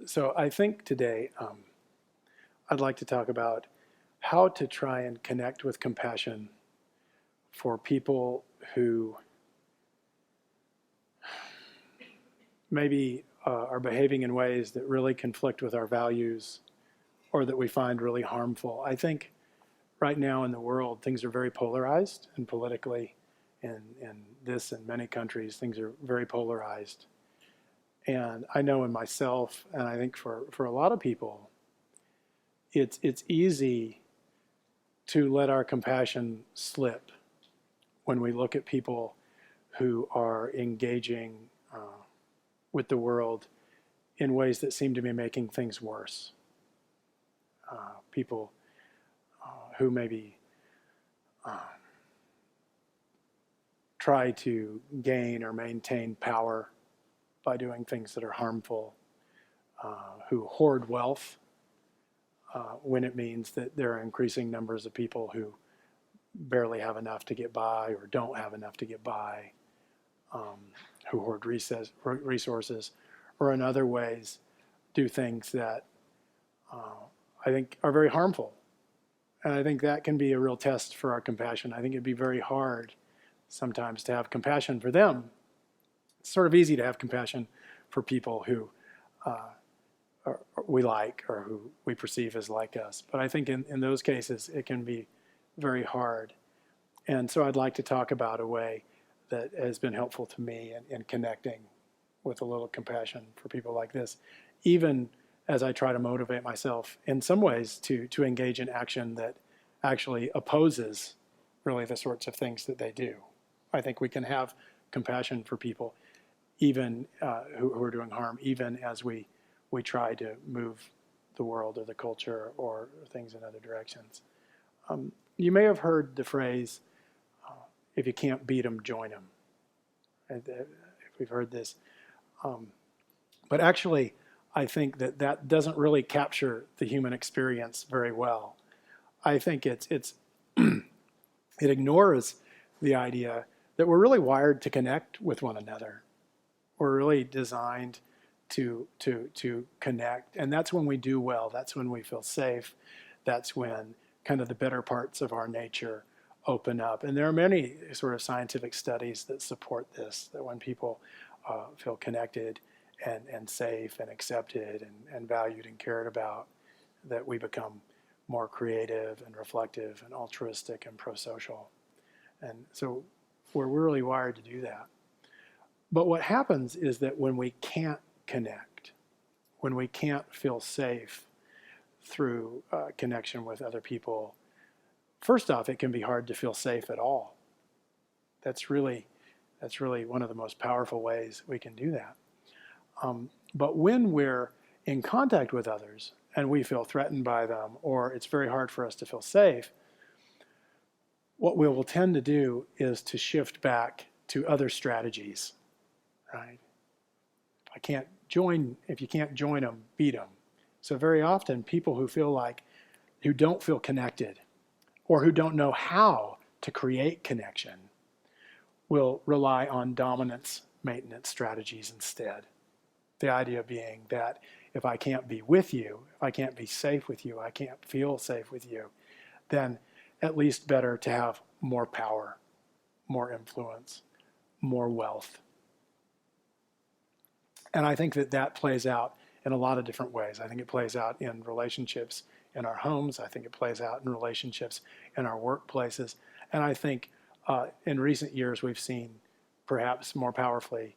So I think today I'd like to talk about how to try and connect with compassion for people who maybe are behaving in ways that really conflict with our values or that we find really harmful. I think right now in the world, things are very polarized, and politically, in this and many countries, things are very polarized. And I know in myself, and I think for a lot of people, it's easy to let our compassion slip when we look at people who are engaging with the world in ways that seem to be making things worse. People who maybe try to gain or maintain power by doing things that are harmful, who hoard wealth when it means that there are increasing numbers of people who barely have enough to get by or don't have enough to get by, who hoard resources, or in other ways do things that I think are very harmful. And I think that can be a real test for our compassion. I think it'd be very hard sometimes to have compassion for them. It's sort of easy to have compassion for people who we like or who we perceive as like us. But I think in those cases, it can be very hard. And so I'd like to talk about a way that has been helpful to me in connecting with a little compassion for people like this, even as I try to motivate myself in some ways to engage in action that actually opposes really the sorts of things that they do. I think we can have compassion for people even who are doing harm, even as we try to move the world or the culture or things in other directions. You may have heard the phrase, if you can't beat them, join them. If we've heard this. But actually, I think that doesn't really capture the human experience very well. I think it ignores the idea that we're really wired to connect with one another. We're really designed to connect, and that's when we do well. That's when we feel safe. That's when kind of the better parts of our nature open up. And there are many sort of scientific studies that support this, that when people feel connected and safe and accepted and valued and cared about, that we become more creative and reflective and altruistic and pro-social. And so we're really wired to do that. But what happens is that when we can't connect, when we can't feel safe through connection with other people, first off, it can be hard to feel safe at all. That's really one of the most powerful ways we can do that. But when we're in contact with others and we feel threatened by them, or it's very hard for us to feel safe, what we will tend to do is to shift back to other strategies, right? If you can't join them, beat them. So very often people who don't feel connected or who don't know how to create connection will rely on dominance maintenance strategies instead. The idea being that if I can't be with you, if I can't be safe with you, I can't feel safe with you, then at least better to have more power, more influence, more wealth. And I think that plays out in a lot of different ways. I think it plays out in relationships in our homes. I think it plays out in relationships in our workplaces. And I think in recent years we've seen perhaps more powerfully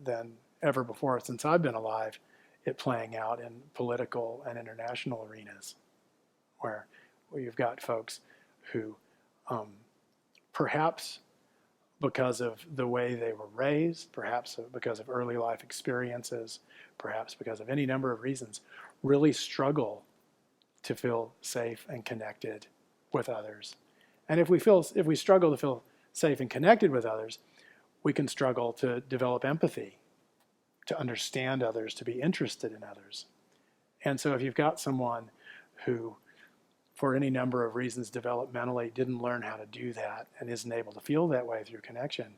than ever before since I've been alive, it playing out in political and international arenas where you've got folks who perhaps because of the way they were raised, perhaps because of early life experiences, perhaps because of any number of reasons, really struggle to feel safe and connected with others. And if we struggle to feel safe and connected with others, we can struggle to develop empathy, to understand others, to be interested in others. And so if you've got someone who, for any number of reasons developmentally, didn't learn how to do that and isn't able to feel that way through connection,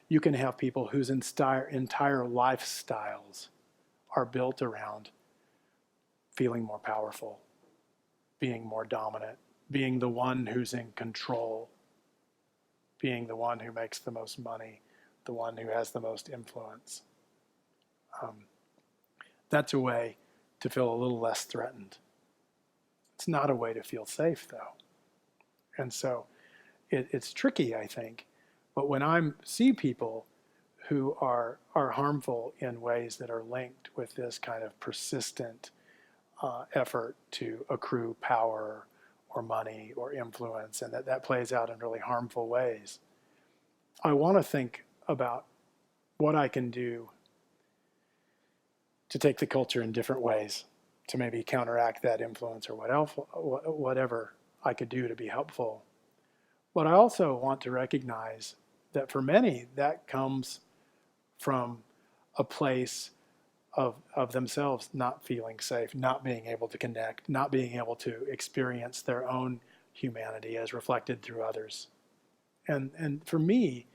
you can have people whose entire lifestyles are built around feeling more powerful, being more dominant, being the one who's in control, being the one who makes the most money, the one who has the most influence. That's a way to feel a little less threatened. It's not a way to feel safe, though. And so it's tricky, I think. But when I see people who are harmful in ways that are linked with this kind of persistent effort to accrue power or money or influence, and that plays out in really harmful ways, I want to think about what I can do to take the culture in different ways, to maybe counteract that influence or whatever I could do to be helpful. But I also want to recognize that for many, that comes from a place of themselves not feeling safe, not being able to connect, not being able to experience their own humanity as reflected through others. And for me,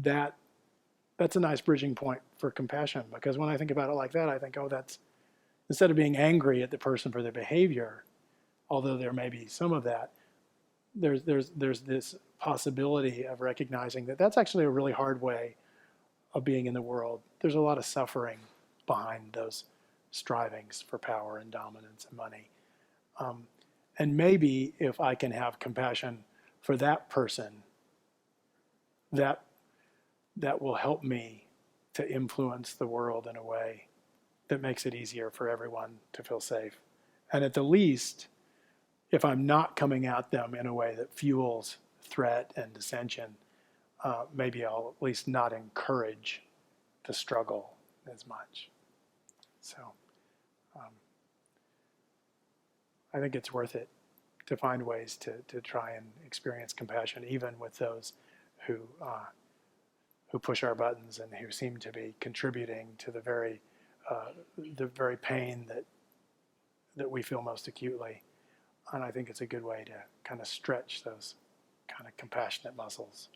that's a nice bridging point for compassion, because when I think about it like that, I think, oh, that's, instead of being angry at the person for their behavior, although there may be some of that, there's this possibility of recognizing that that's actually a really hard way of being in the world. There's a lot of suffering behind those strivings for power and dominance and money. And maybe if I can have compassion for that person, that will help me to influence the world in a way that makes it easier for everyone to feel safe. And at the least, if I'm not coming at them in a way that fuels threat and dissension, maybe I'll at least not encourage the struggle as much. So I think it's worth it to find ways to try and experience compassion, even with those who push our buttons and who seem to be contributing to the very pain that we feel most acutely. And I think it's a good way to kind of stretch those kind of compassionate muscles.